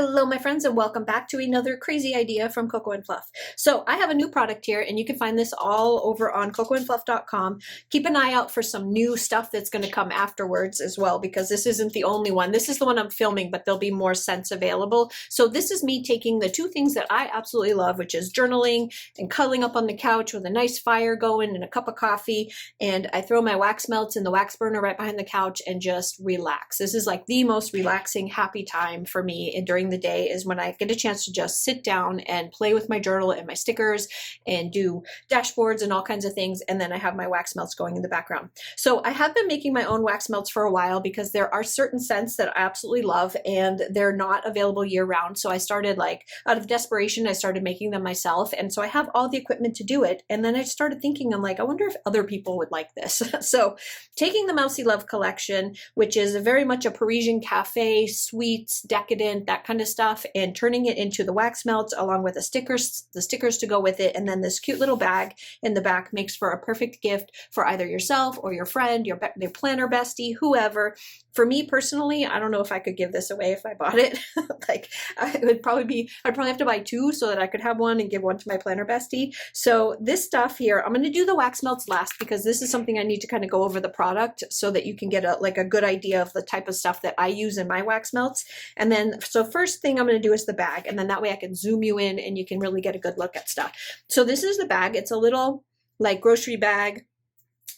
Hello, my friends, and welcome back to another crazy idea from Coco and Fluff. So I have a new product here, and you can find this all over on cocoandfluff.com. Keep an eye out for some new stuff that's going to come afterwards as well, because this isn't the only one. This is the one I'm filming, but there'll be more scents available. So this is me taking the two things that I absolutely love, which is journaling and cuddling up on the couch with a nice fire going and a cup of coffee, and I throw my wax melts in the wax burner right behind the couch and just relax. This is like the most relaxing, happy time for me and during the day is when I get a chance to just sit down and play with my journal and my stickers and do dashboards and all kinds of things. And then I have my wax melts going in the background. So I have been making my own wax melts for a while because there are certain scents that I absolutely love and they're not available year round. So I started, like, out of desperation, I started making them myself. And so I have all the equipment to do it. And then I started thinking, I'm like, I wonder if other people would like this. So taking the Mousey Love collection, which is very much a Parisian cafe, sweets, decadent, that kind of stuff, and turning it into the wax melts along with the stickers to go with it, and then this cute little bag in the back makes for a perfect gift for either yourself or your friend, your planner bestie, whoever. For me personally, I don't know if I could give this away if I bought it. Like, I'd probably have to buy two so that I could have one and give one to my planner bestie. So this stuff here, I'm going to do the wax melts last because this is something I need to kind of go over the product so that you can get a good idea of the type of stuff that I use in my wax melts. And then, so first thing I'm going to do is the bag, and then that way I can zoom you in and you can really get a good look at stuff. So this is the bag. It's a little like grocery bag,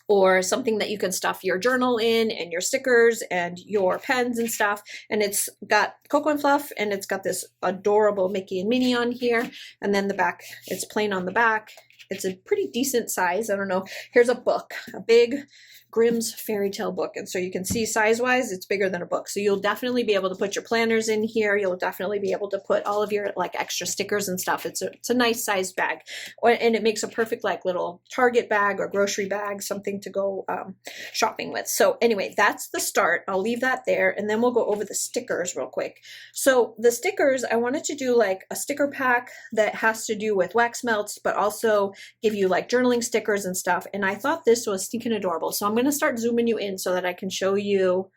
or something that you can stuff your journal in and your stickers and your pens and stuff. And it's got Coco and Fluff, and it's got this adorable Mickey and Minnie on here. And then the back, it's plain on the back. It's a pretty decent size. I don't know. Here's a book, a big Grimm's fairy tale book. And so you can see size-wise, it's bigger than a book. So you'll definitely be able to put your planners in here. You'll definitely be able to put all of your like extra stickers and stuff. It's a nice sized bag. And it makes a perfect like little Target bag or grocery bag, something to go shopping with. So anyway, that's the start. I'll leave that there. And then we'll go over the stickers real quick. So the stickers, I wanted to do like a sticker pack that has to do with wax melts, but also give you like journaling stickers and stuff. And I thought this was stinking adorable. So I'm going to start zooming you in so that I can show you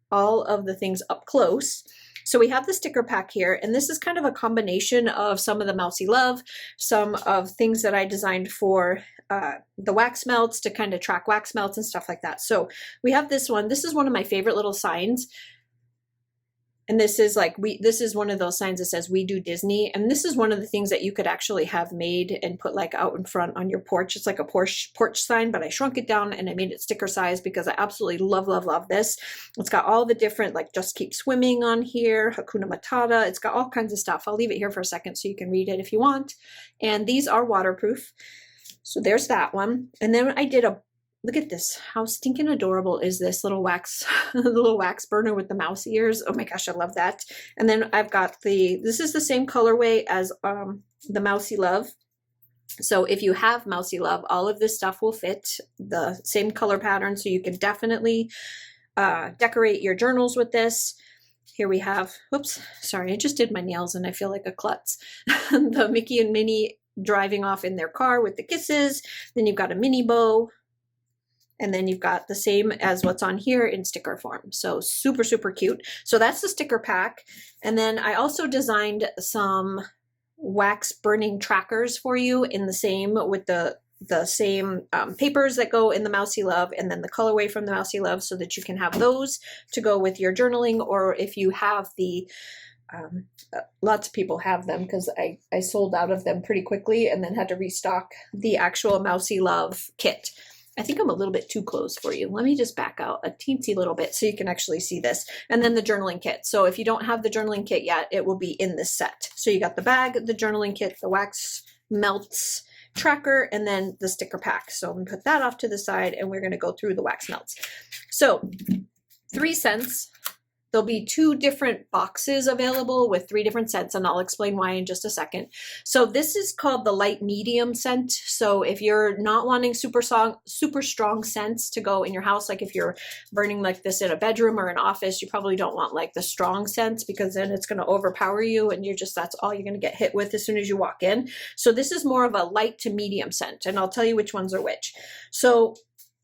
all of the things up close. So we have the sticker pack here, and this is kind of a combination of some of the Mousey Love, some of things that I designed for the wax melts to kind of track wax melts and stuff like that. So we have this one. This is one of my favorite little signs. And this is like, this is one of those signs that says "We do Disney." And this is one of the things that you could actually have made and put like out in front on your porch. It's like a porch sign, but I shrunk it down and I made it sticker size because I absolutely love, love, love this. It's got all the different, like "Just Keep Swimming" on here, Hakuna Matata. It's got all kinds of stuff. I'll leave it here for a second so you can read it if you want. And these are waterproof. So there's that one. And then I did look at this. How stinking adorable is this little wax, little wax burner with the mouse ears? Oh my gosh, I love that. And then I've got this is the same colorway as the Mousey Love. So if you have Mousey Love, all of this stuff will fit the same color pattern. So you can definitely decorate your journals with this. Here we have, oops, sorry, I just did my nails and I feel like a klutz. The Mickey and Minnie driving off in their car with the kisses. Then you've got a mini bow. And then you've got the same as what's on here in sticker form. So super, super cute. So that's the sticker pack. And then I also designed some wax burning trackers for you in the same, with the same papers that go in the Mousey Love, and then the colorway from the Mousey Love, so that you can have those to go with your journaling. Or if you have the lots of people have them because I sold out of them pretty quickly and then had to restock the actual Mousey Love kit. I think I'm a little bit too close for you. Let me just back out a teensy little bit so you can actually see this. And then the journaling kit. So if you don't have the journaling kit yet, it will be in this set. So you got the bag, the journaling kit, the wax melts tracker, and then the sticker pack. So I'm going to put that off to the side and we're going to go through the wax melts. So 3 cents. There'll be 2 different boxes available with 3 different scents, and I'll explain why in just a second. So this is called the light medium scent. So if you're not wanting super strong scents to go in your house, like if you're burning like this in a bedroom or an office, you probably don't want like the strong scents because then it's going to overpower you and that's all you're going to get hit with as soon as you walk in. So this is more of a light to medium scent, and I'll tell you which ones are which. So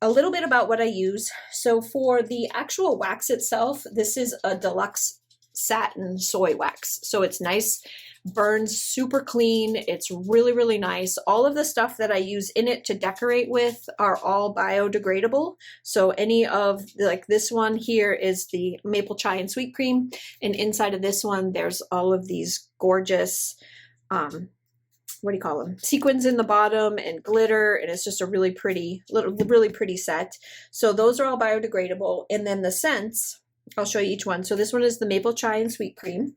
a little bit about what I use. So for the actual wax itself, this is a deluxe satin soy wax. So it's nice, burns super clean. It's really, really nice. All of the stuff that I use in it to decorate with are all biodegradable. So any of, like this one here is the maple chai and sweet cream. And inside of this one, there's all of these gorgeous, what do you call them? Sequins in the bottom and glitter, and it's just a really pretty set. So those are all biodegradable. And then the scents, I'll show you each one. So this one is the maple chai and sweet cream.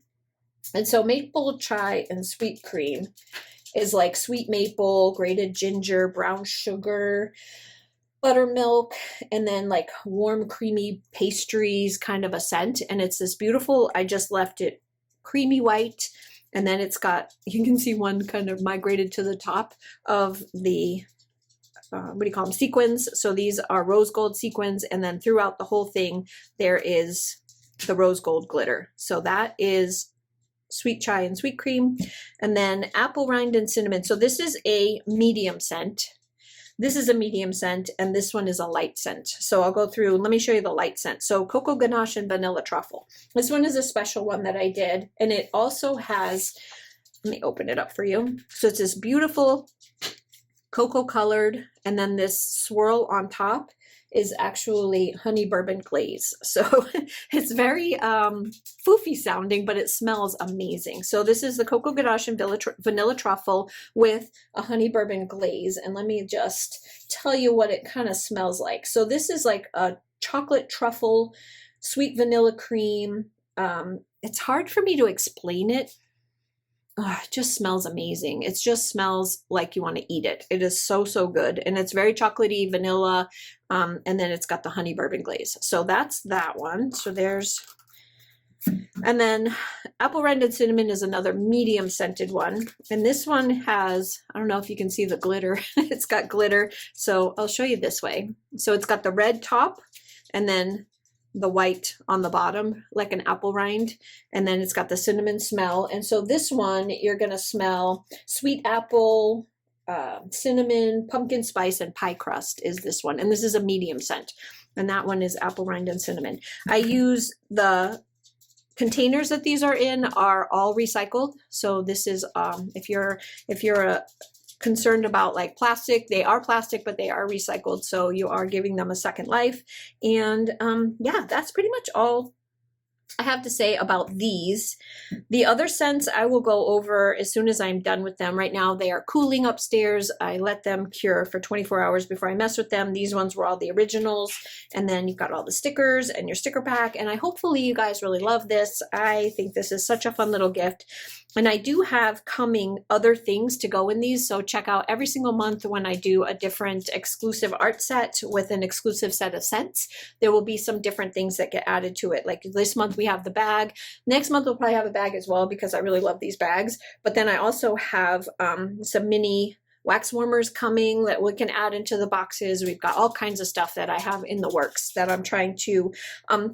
And so maple chai and sweet cream is like sweet maple, grated ginger, brown sugar, buttermilk, and then like warm creamy pastries kind of a scent. And it's this beautiful, I just left it creamy white. And then it's got, you can see one kind of migrated to the top of the, what do you call them, sequins. So these are rose gold sequins. And then throughout the whole thing, there is the rose gold glitter. So that is sweet chai and sweet cream. And then apple rind and cinnamon. So this is a medium scent. This is a medium scent, and this one is a light scent. So I'll go through, let me show you the light scent. So cocoa ganache and vanilla truffle. This one is a special one that I did, and it also has, let me open it up for you. So it's this beautiful cocoa colored, and then this swirl on top is actually honey bourbon glaze. So it's very foofy sounding, but it smells amazing. So this is the cocoa ganache and vanilla truffle with a honey bourbon glaze. And let me just tell you what it kind of smells like. So this is like a chocolate truffle, sweet vanilla cream. It's hard for me to explain it. Oh, it just smells amazing. It just smells like you want to eat it. It is so, so good. And it's very chocolatey, vanilla, and then it's got the honey bourbon glaze. So that's that one. So there's, and then apple rind and cinnamon is another medium scented one. And this one has, I don't know if you can see the glitter. It's got glitter. So I'll show you this way. So it's got the red top and then the white on the bottom, like an apple rind, and then it's got the cinnamon smell. And so this one, you're going to smell sweet apple, cinnamon, pumpkin spice, and pie crust is this one. And this is a medium scent. And that one is apple rind and cinnamon. I use the containers that these are in are all recycled. So this is, if you're concerned about like plastic, they are plastic, but they are recycled. So you are giving them a second life. And yeah, that's pretty much all I have to say about these. The other scents I will go over as soon as I'm done with them. Right now they are cooling upstairs. I let them cure for 24 hours before I mess with them. These ones were all the originals. And then you've got all the stickers and your sticker pack. And hopefully you guys really love this. I think this is such a fun little gift. And I do have coming other things to go in these. So check out every single month when I do a different exclusive art set with an exclusive set of scents, there will be some different things that get added to it. Like this month we have the bag. Next month we'll probably have a bag as well because I really love these bags. But then I also have some mini wax warmers coming that we can add into the boxes. We've got all kinds of stuff that I have in the works that I'm trying to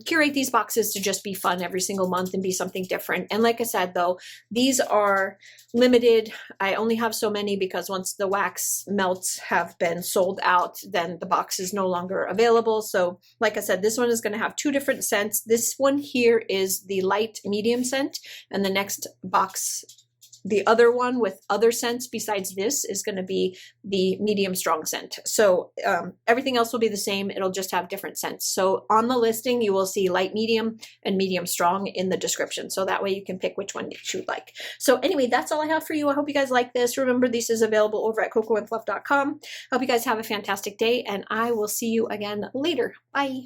curate these boxes to just be fun every single month and be something different. And like I said, though, these are limited. I only have so many because once the wax melts have been sold out, then the box is no longer available. So like I said, this one is going to have two different scents. This one here is the light medium scent, and the next box, the other one with other scents besides this, is going to be the medium strong scent. So everything else will be the same. It'll just have different scents. So on the listing, you will see light medium and medium strong in the description. So that way you can pick which one you would like. So anyway, that's all I have for you. I hope you guys like this. Remember, this is available over at cocoandfluff.com. Hope you guys have a fantastic day, and I will see you again later. Bye.